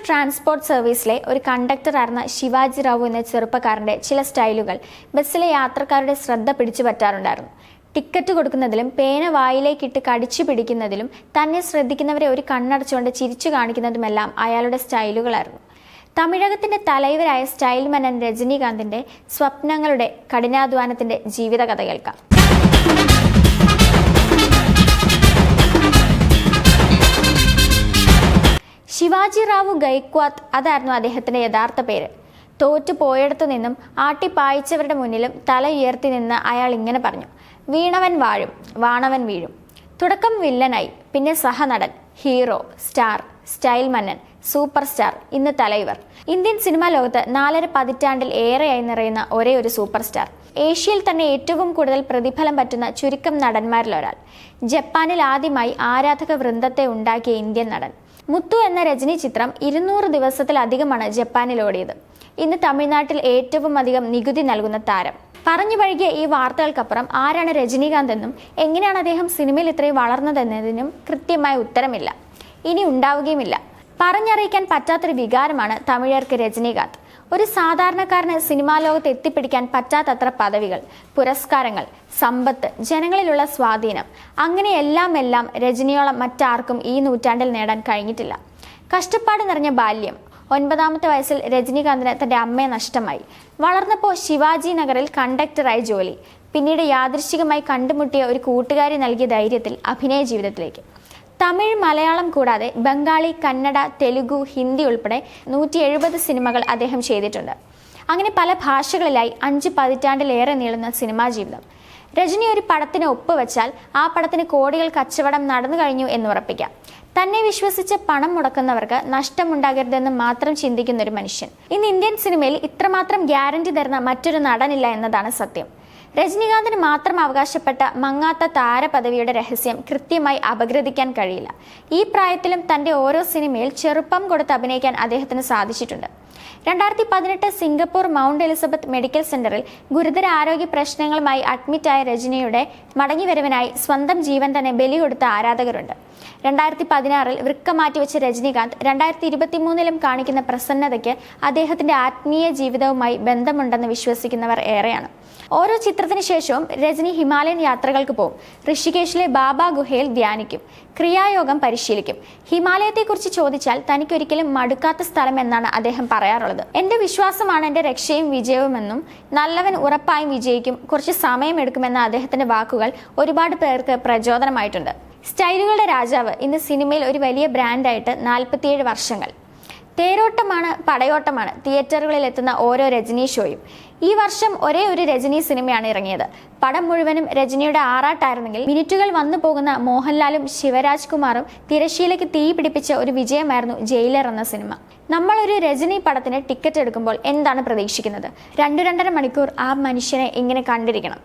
Transport സർവീസിലെ ഒരു കണ്ടക്ടറായിരുന്ന ശിവാജി റാവു എന്ന ചെറുപ്പക്കാരന്റെ ചില സ്റ്റൈലുകൾ ബസ്സിലെ യാത്രക്കാരുടെ ശ്രദ്ധ പിടിച്ചു പറ്റാറുണ്ടായിരുന്നു. ടിക്കറ്റ് കൊടുക്കുന്നതിലും പേന വായിലേക്കിട്ട് കടിച്ചു പിടിക്കുന്നതിലും തന്നെ ശ്രദ്ധിക്കുന്നവരെ ഒരു കണ്ണടച്ചുകൊണ്ട് ചിരിച്ചു കാണിക്കുന്നതുമെല്ലാം അയാളുടെ സ്റ്റൈലുകളായിരുന്നു. തമിഴകത്തിന്റെ തലൈവരായ സ്റ്റൈൽ മനൻ രജനീകാന്തിന്റെ സ്വപ്നങ്ങളുടെ കഠിനാധ്വാനത്തിന്റെ ജീവിതകഥ കേൾക്കാം. ശിവാജി റാവു ഗൈക്വാദ്, അതായിരുന്നു അദ്ദേഹത്തിന്റെ യഥാർത്ഥ പേര്. തോറ്റു പോയിടത്തു നിന്നും ആട്ടിപ്പായിച്ചവരുടെ മുന്നിലും തല ഉയർത്തി നിന്ന് അയാൾ ഇങ്ങനെ പറഞ്ഞു: വീണവൻ വാഴും, വാണവൻ വീഴും. തുടക്കം വില്ലനായി, പിന്നെ സഹനടൻ, ഹീറോ, സ്റ്റാർ, സ്റ്റൈൽ മന്നൻ, സൂപ്പർ സ്റ്റാർ, ഇന്ന് തലൈവർ. ഇന്ത്യൻ സിനിമാ ലോകത്ത് 4.5 പതിറ്റാണ്ടിൽ ഏറെയായി നിറയുന്ന ഒരേ ഒരു സൂപ്പർ സ്റ്റാർ. ഏഷ്യയിൽ തന്നെ ഏറ്റവും കൂടുതൽ പ്രതിഫലം പറ്റുന്ന ചുരുക്കം നടന്മാരിൽ ഒരാൾ. ജപ്പാനിൽ ആദ്യമായി ആരാധക വൃന്ദത്തെ ഉണ്ടാക്കിയ ഇന്ത്യൻ നടൻ. മുത്തു എന്ന രജനി ചിത്രം 200 ദിവസത്തിലധികമാണ് ജപ്പാനിൽ ഓടിയത്. ഇന്ന് തമിഴ്നാട്ടിൽ ഏറ്റവും അധികം നികുതി നൽകുന്ന താരം. പറഞ്ഞു പഴകിയ ഈ വാർത്തകൾക്കപ്പുറം ആരാണ് രജനീകാന്ത് എന്നും എങ്ങനെയാണ് അദ്ദേഹം സിനിമയിൽ ഇത്രയും വളർന്നതെന്നതിനും കൃത്യമായ ഉത്തരമില്ല, ഇനി ഉണ്ടാവുകയുമില്ല. പറഞ്ഞറിയിക്കാൻ പറ്റാത്തൊരു വികാരമാണ് തമിഴർക്ക് രജനീകാന്ത്. ഒരു സാധാരണക്കാരന് സിനിമാ ലോകത്ത് എത്തിപ്പിടിക്കാൻ പറ്റാത്തത്ര പദവികൾ, പുരസ്കാരങ്ങൾ, സമ്പത്ത്, ജനങ്ങളിലുള്ള സ്വാധീനം, അങ്ങനെ എല്ലാം രജനിയോളം മറ്റാർക്കും ഈ നൂറ്റാണ്ടിൽ നേടാൻ കഴിഞ്ഞിട്ടില്ല. കഷ്ടപ്പാട് നിറഞ്ഞ ബാല്യം. 9ാമത്തെ വയസ്സിൽ രജനീകാന്തിന് തന്റെ അമ്മയെ നഷ്ടമായി. വളർന്നപ്പോൾ ശിവാജി നഗറിൽ കണ്ടക്ടറായി ജോലി. പിന്നീട് യാദൃശ്ചികമായി കണ്ടുമുട്ടിയ ഒരു കൂട്ടുകാരി നൽകിയ ധൈര്യത്തിൽ അഭിനയ ജീവിതത്തിലേക്ക്. തമിഴ്, മലയാളം കൂടാതെ ബംഗാളി, കന്നഡ, തെലുഗു, ഹിന്ദി ഉൾപ്പെടെ 170 സിനിമകൾ അദ്ദേഹം ചെയ്തിട്ടുണ്ട്. അങ്ങനെ പല ഭാഷകളിലായി 5 പതിറ്റാണ്ടിലേറെ നീളുന്ന സിനിമാ ജീവിതം. രജനി ഒരു പടത്തിന് ഒപ്പുവെച്ചാൽ ആ പടത്തിന് കോടികൾ കച്ചവടം നടന്നു കഴിഞ്ഞു എന്ന് ഉറപ്പിക്കാം. തന്നെ വിശ്വസിച്ച് പണം മുടക്കുന്നവർക്ക് നഷ്ടമുണ്ടാകരുതെന്ന് മാത്രം ചിന്തിക്കുന്ന ഒരു മനുഷ്യൻ. ഇന്ന് ഇന്ത്യൻ സിനിമയിൽ ഇത്രമാത്രം ഗ്യാരണ്ടി തരുന്ന മറ്റൊരു നടനില്ല എന്നതാണ് സത്യം. രജനീകാന്തിന് മാത്രം അവകാശപ്പെട്ട മങ്ങാത്ത താരപദവിയുടെ രഹസ്യം കൃത്യമായി അപഗ്രഥിക്കാൻ കഴിയില്ല. ഈ പ്രായത്തിലും തന്റെ ഓരോ സിനിമയിൽ ചെറുപ്പം കൊടുത്ത് അഭിനയിക്കാൻ അദ്ദേഹത്തിന് സാധിച്ചിട്ടുണ്ട്. 2018 സിംഗപ്പൂർ മൗണ്ട് എലിസബത്ത് മെഡിക്കൽ സെന്ററിൽ ഗുരുതര ആരോഗ്യ പ്രശ്നങ്ങളുമായി അഡ്മിറ്റായ രജനിയുടെ മടങ്ങിവരവിനായി സ്വന്തം ജീവൻ തന്നെ ബലി കൊടുത്ത ആരാധകരുണ്ട്. 2016 വൃക്ക മാറ്റിവെച്ച രജനീകാന്ത് 2023 കാണിക്കുന്ന പ്രസന്നതയ്ക്ക് അദ്ദേഹത്തിന്റെ ആത്മീയ ജീവിതവുമായി ബന്ധമുണ്ടെന്ന് വിശ്വസിക്കുന്നവർ ഏറെയാണ്. ഓരോ ചിത്രത്തിന് ശേഷവും രജനി ഹിമാലയൻ യാത്രകൾക്ക് പോകും. ഋഷികേശിലെ ബാബ ഗുഹയിൽ ധ്യാനിക്കും, ക്രിയായോഗം പരിശീലിക്കും. ഹിമാലയത്തെക്കുറിച്ച് ചോദിച്ചാൽ തനിക്കൊരിക്കലും മടുക്കാത്ത സ്ഥലം എന്നാണ് അദ്ദേഹം പറയാറുള്ളത്. എന്റെ വിശ്വാസമാണ് എന്റെ രക്ഷയും വിജയവുമെന്നും നല്ലവൻ ഉറപ്പായും വിജയിക്കും, കുറച്ച് സമയമെടുക്കുമെന്ന അദ്ദേഹത്തിന്റെ വാക്കുകൾ ഒരുപാട് പേർക്ക് പ്രചോദനമായിട്ടുണ്ട്. സ്റ്റൈലുകളുടെ രാജാവ് ഇന്ന് സിനിമയിൽ ഒരു വലിയ ബ്രാൻഡായിട്ട് 47 വർഷങ്ങൾ. തേരോട്ടമാണ്, പടയോട്ടമാണ് തിയേറ്ററുകളിൽ എത്തുന്ന ഓരോ രജനി ഷോയും. ഈ വർഷം ഒരേ ഒരു രജനി സിനിമയാണ് ഇറങ്ങിയത്. പടം മുഴുവനും രജനിയുടെ ആറാട്ടായിരുന്നെങ്കിൽ മിനിറ്റുകൾ വന്നു പോകുന്ന മോഹൻലാലും ശിവരാജ് കുമാറും തിരശ്ശീലയ്ക്ക് തീ പിടിപ്പിച്ച ഒരു വിജയമായിരുന്നു ജയിലർ എന്ന സിനിമ. നമ്മൾ ഒരു രജനി പടത്തിന് ടിക്കറ്റ് എടുക്കുമ്പോൾ എന്താണ് പ്രതീക്ഷിക്കുന്നത്? 2-2.5 മണിക്കൂർ ആ മനുഷ്യനെ ഇങ്ങനെ കണ്ടിരിക്കണം.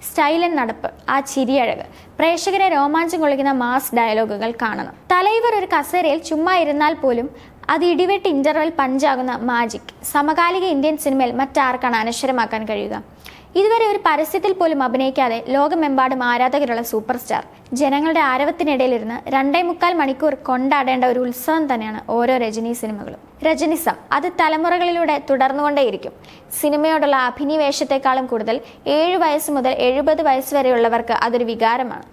സ്റ്റൈലൻ നടപ്പ്, ആ ചിരിയഴക്, പ്രേക്ഷകരെ രോമാഞ്ചം കൊള്ളിക്കുന്ന മാസ് ഡയലോഗുകൾ കാണണം. തലൈവർ ഒരു കസേരയിൽ ചുമ്മാ ഇരുന്നാൽ പോലും അത് ഇടിവെട്ട് ഇന്റർവെൽ പഞ്ചാകുന്ന മാജിക് സമകാലിക ഇന്ത്യൻ സിനിമയിൽ മറ്റാർക്കാണ് അനശ്വരമാക്കാൻ കഴിയുക? ഇതുവരെ ഒരു പരസ്യത്തിൽ പോലും അഭിനയിക്കാതെ ലോകമെമ്പാടും ആരാധകരുള്ള സൂപ്പർ സ്റ്റാർ. ജനങ്ങളുടെ ആരവത്തിനിടയിലിരുന്ന് 2.25 മണിക്കൂർ കൊണ്ടാടേണ്ട ഒരു ഉത്സവം തന്നെയാണ് ഓരോ രജനി സിനിമകളും. രജനിസം അത് തലമുറകളിലൂടെ തുടർന്നുകൊണ്ടേയിരിക്കും. സിനിമയോടുള്ള അഭിനിവേശത്തെക്കാളും കൂടുതൽ 7 വയസ്സ് മുതൽ 70 വയസ്സ് വരെയുള്ളവർക്ക് അതൊരു വികാരമാണ്.